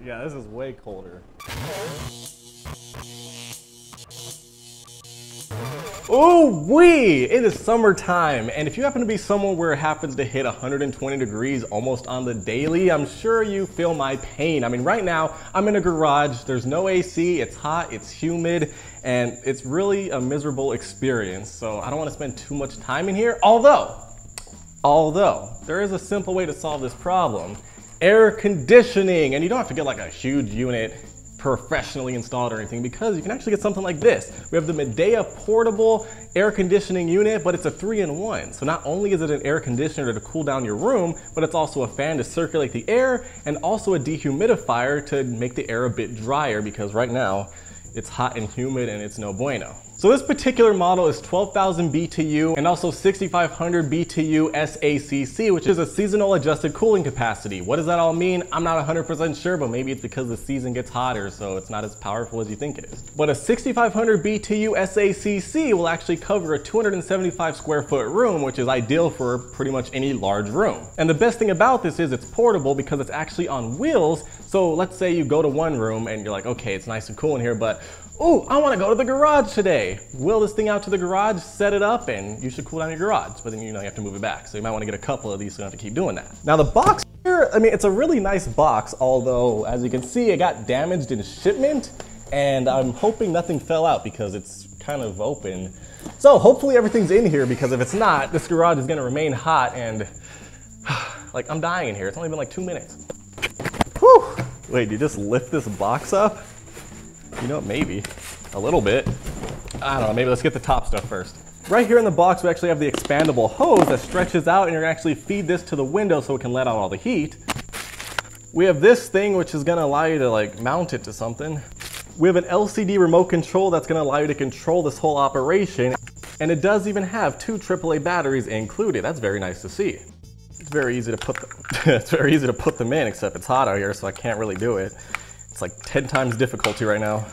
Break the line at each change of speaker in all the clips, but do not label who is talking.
Yeah, this is way colder. Ooh wee! It is summertime, and if you happen to be someone where it happens to hit 120 degrees almost on the daily, I'm sure you feel my pain. I mean, right now, I'm in a garage, there's no AC, it's hot, it's humid, and it's really a miserable experience, so I don't want to spend too much time in here, although, there is a simple way to solve this problem. Air conditioning, and you don't have to get like a huge unit professionally installed or anything, because you can actually get something like this. We have the Midea portable air conditioning unit, but it's a 3-in-1. So not only is it an air conditioner to cool down your room, but it's also a fan to circulate the air and also a dehumidifier to make the air a bit drier, because right now it's hot and humid and it's no bueno. So this particular model is 12,000 BTU and also 6,500 BTU SACC, which is a seasonal adjusted cooling capacity. What does that all mean? I'm not 100% sure, but maybe it's because the season gets hotter, so it's not as powerful as you think it is. But a 6,500 BTU SACC will actually cover a 275 square foot room, which is ideal for pretty much any large room. And the best thing about this is it's portable because it's actually on wheels. So let's say you go to one room and you're like, okay, it's nice and cool in here, but ooh, I want to go to the garage today. Wheel this thing out to the garage, set it up, and you should cool down your garage. But then you have to move it back. So you might want to get a couple of these so you don't have to keep doing that. Now the box here, I mean, it's a really nice box, although as you can see, it got damaged in shipment, and I'm hoping nothing fell out because it's kind of open. So hopefully everything's in here, because if it's not, this garage is going to remain hot, and like I'm dying in here. It's only been like 2 minutes. Whew. Wait, you just lift this box up? You know, maybe a little bit. I don't know, maybe let's get the top stuff first. Right here in the box, we actually have the expandable hose that stretches out, and you're gonna actually feed this to the window so it can let out all the heat. We have this thing, which is gonna allow you to like mount it to something. We have an LCD remote control that's gonna allow you to control this whole operation. And it does even have 2 AAA batteries included. That's very nice to see. It's very easy to put them, it's very easy to put them in, except it's hot out here, so I can't really do it. It's like 10 times difficulty right now.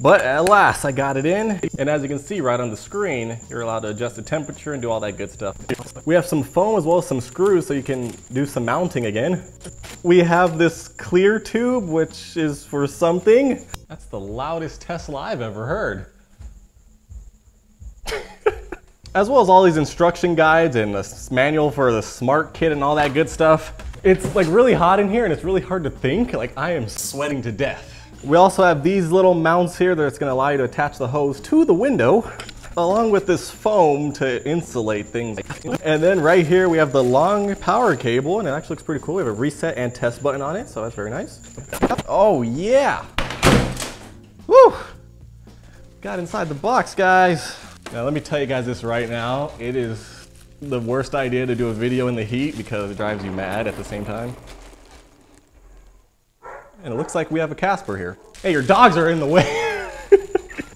But at last, I got it in. And as you can see right on the screen, you're allowed to adjust the temperature and do all that good stuff. We have some foam as well as some screws so you can do some mounting again. We have this clear tube, which is for something. That's the loudest Tesla I've ever heard. As well as all these instruction guides and the manual for the smart kit and all that good stuff. It's like really hot in here and it's really hard to think. Like I am sweating to death. We also have these little mounts here that's gonna allow you to attach the hose to the window, along with this foam to insulate things. And then right here we have the long power cable, and it actually looks pretty cool. We have a reset and test button on it, so that's very nice. Oh yeah! Woo! Got inside the box, guys. Now let me tell you guys this right now. It is the worst idea to do a video in the heat because it drives you mad at the same time. And it looks like we have a Casper here. Hey, your dogs are in the way.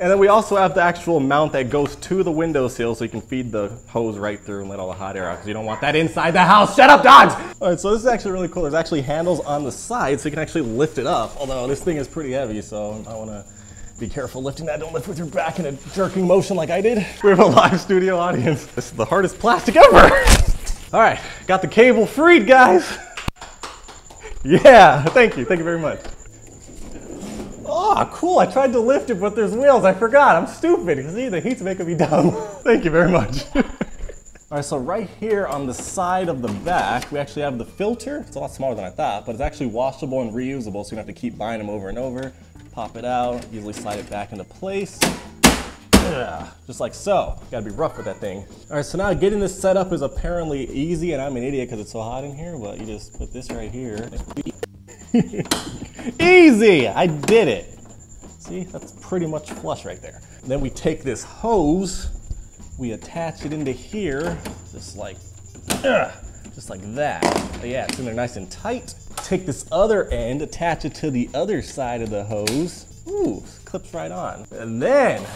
And then we also have the actual mount that goes to the windowsill so you can feed the hose right through and let all the hot air out, because you don't want that inside the house. Shut up, dogs! All right, so this is actually really cool. There's actually handles on the side so you can actually lift it up, although this thing is pretty heavy, so I want to be careful lifting that. Don't lift with your back in a jerking motion like I did. We have a live studio audience. This is the hardest plastic ever. All right, got the cable freed, guys. Yeah, thank you very much. Oh, cool, I tried to lift it, but there's wheels, I forgot, I'm stupid. See, the heat's making me dumb. Thank you very much. All right, so right here on the side of the back, we actually have the filter. It's a lot smaller than I thought, but it's actually washable and reusable, so you don't have to keep buying them over and over. Pop it out, easily slide it back into place. Yeah, just like so. Gotta be rough with that thing. All right, so now getting this set up is apparently easy, and I'm an idiot because it's so hot in here, but you just put this right here. Easy, I did it. See, that's pretty much flush right there. And then we take this hose, we attach it into here, just like that. But yeah, it's in there nice and tight. Take this other end, attach it to the other side of the hose. Ooh, clips right on. And then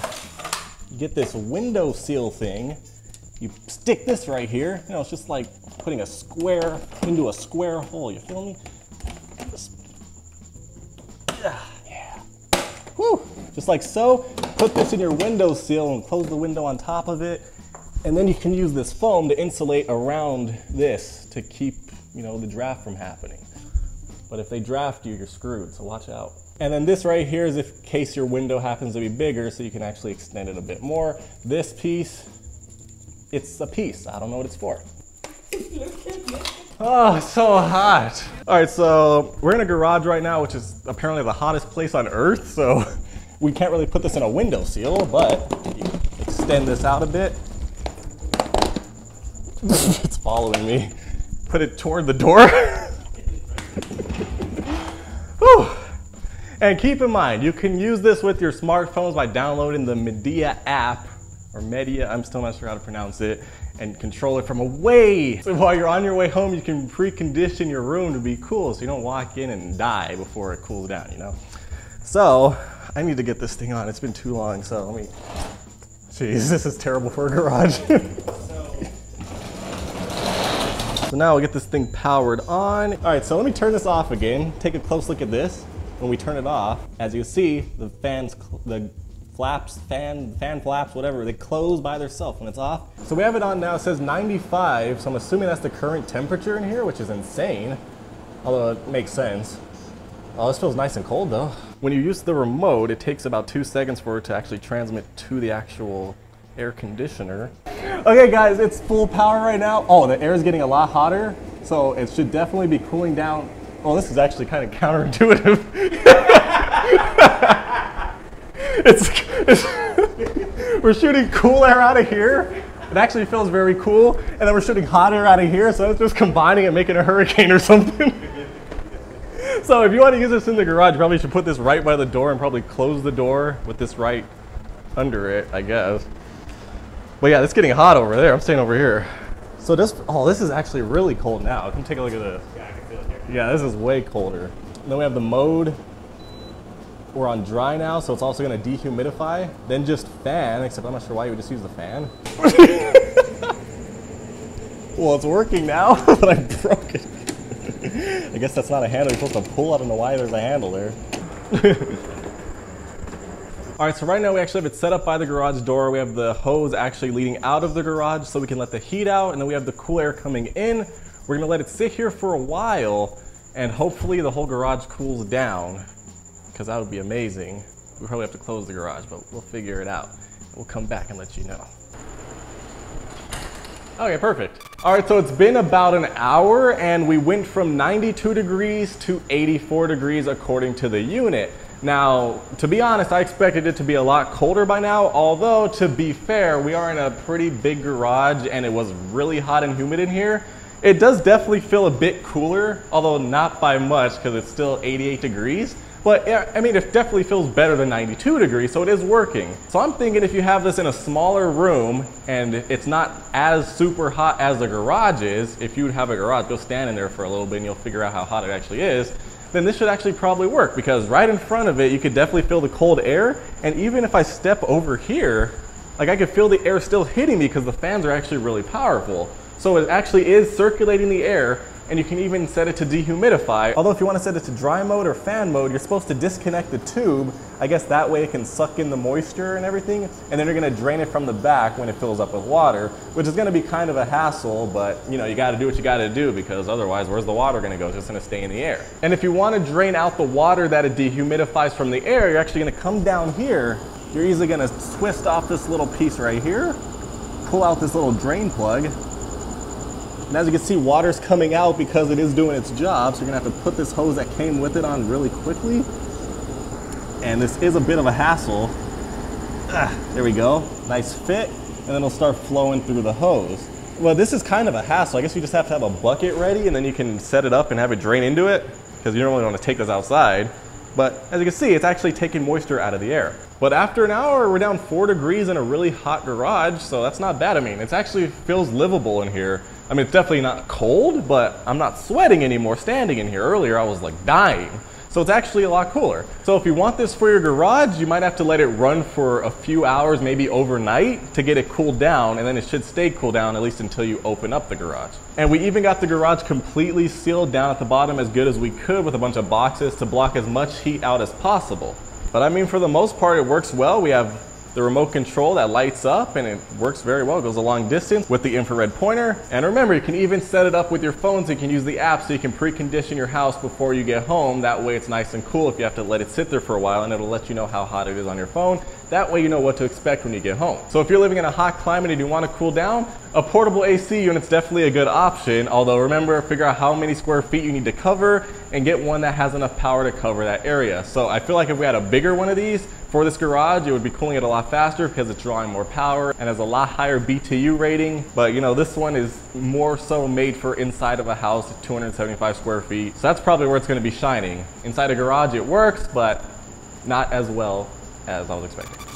you get this window seal thing. You stick this right here. You know, it's just like putting a square into a square hole. You feel me? Yeah. Woo! Just like so. Put this in your window seal and close the window on top of it. And then you can use this foam to insulate around this to keep, the draft from happening. But if they draft you, you're screwed, so watch out. And then this right here is in case your window happens to be bigger, so you can actually extend it a bit more. This piece, it's a piece. I don't know what it's for. Oh, it's so hot. All right, so we're in a garage right now, which is apparently the hottest place on earth. So we can't really put this in a window seal, but you extend this out a bit. It's following me. Put it toward the door. Whew. And keep in mind, you can use this with your smartphones by downloading the Midea app, or Midea, I'm still not sure how to pronounce it, and control it from away. So while you're on your way home, you can precondition your room to be cool so you don't walk in and die before it cools down, you know? So, I need to get this thing on. It's been too long, so let me, jeez, this is terrible for a garage. So now we'll get this thing powered on. All right, so let me turn this off again. Take a close look at this. When we turn it off, as you see, the fans, the flaps, fan flaps, whatever, they close by themselves when it's off. So we have it on now, it says 95, so I'm assuming that's the current temperature in here, which is insane, although it makes sense. Oh, this feels nice and cold though. When you use the remote, it takes about 2 seconds for it to actually transmit to the actual air conditioner. Okay guys, it's full power right now. Oh, the air is getting a lot hotter, so it should definitely be cooling down. Oh, this is actually kind of counterintuitive. We're shooting cool air out of here. It actually feels very cool. And then we're shooting hot air out of here, so it's just combining and making a hurricane or something. So if you want to use this in the garage, you probably should put this right by the door and probably close the door with this right under it, I guess. But yeah, it's getting hot over there. I'm staying over here. So this is actually really cold now. Come take a look at this. Yeah, I can feel it here. Yeah, this is way colder. And then we have the mode. We're on dry now, so it's also going to dehumidify. Then just fan, except I'm not sure why you would just use the fan. Well, it's working now, but I broke it. I guess that's not a handle you're supposed to pull. I don't know why there's a handle there. All right, so right now we actually have it set up by the garage door. We have the hose actually leading out of the garage so we can let the heat out, and then we have the cool air coming in. We're gonna let it sit here for a while, and hopefully the whole garage cools down, because that would be amazing. We probably have to close the garage, but we'll figure it out. We'll come back and let you know. Okay, perfect. All right, so it's been about an hour, and we went from 92 degrees to 84 degrees according to the unit. Now, to be honest, I expected it to be a lot colder by now, although to be fair, we are in a pretty big garage and it was really hot and humid in here. It does definitely feel a bit cooler, although not by much because it's still 88 degrees. But I mean, it definitely feels better than 92 degrees, so it is working. So I'm thinking if you have this in a smaller room and it's not as super hot as the garage is, if you would have a garage, go stand in there for a little bit and you'll figure out how hot it actually is. Then this should actually probably work, because right in front of it, you could definitely feel the cold air. And even if I step over here, like I could feel the air still hitting me because the fans are actually really powerful. So it actually is circulating the air, and you can even set it to dehumidify. Although if you want to set it to dry mode or fan mode, you're supposed to disconnect the tube. I guess that way it can suck in the moisture and everything, and then you're going to drain it from the back when it fills up with water, which is going to be kind of a hassle, but you know, you got to do what you got to do, because otherwise where's the water going to go? It's just going to stay in the air. And if you want to drain out the water that it dehumidifies from the air, you're actually going to come down here. You're easily going to twist off this little piece right here, pull out this little drain plug. And as you can see, water's coming out because it is doing its job. So you're gonna have to put this hose that came with it on really quickly. And this is a bit of a hassle. There we go, nice fit. And then it'll start flowing through the hose. Well, this is kind of a hassle. I guess you just have to have a bucket ready, and then you can set it up and have it drain into it, because you don't really want to take this outside. But as you can see, it's actually taking moisture out of the air. But after an hour, we're down 4 degrees in a really hot garage, so that's not bad. I mean, it actually feels livable in here. I mean, it's definitely not cold, but I'm not sweating anymore standing in here. Earlier, I was like dying. So it's actually a lot cooler. So if you want this for your garage, you might have to let it run for a few hours, maybe overnight, to get it cooled down, and then it should stay cooled down at least until you open up the garage. And we even got the garage completely sealed down at the bottom as good as we could with a bunch of boxes to block as much heat out as possible. But I mean, for the most part, it works well. We have the remote control that lights up, and it works very well. It goes a long distance with the infrared pointer. And remember, you can even set it up with your phone, so you can use the app so you can precondition your house before you get home. That way it's nice and cool if you have to let it sit there for a while, and it'll let you know how hot it is on your phone. That way you know what to expect when you get home. So if you're living in a hot climate and you want to cool down, a portable AC unit's definitely a good option. Although remember, figure out how many square feet you need to cover and get one that has enough power to cover that area. So I feel like if we had a bigger one of these for this garage, it would be cooling it a lot faster because it's drawing more power and has a lot higher BTU rating. But you know, this one is more so made for inside of a house of 275 square feet. So that's probably where it's going to be shining. Inside a garage it works, but not as well as I was expecting.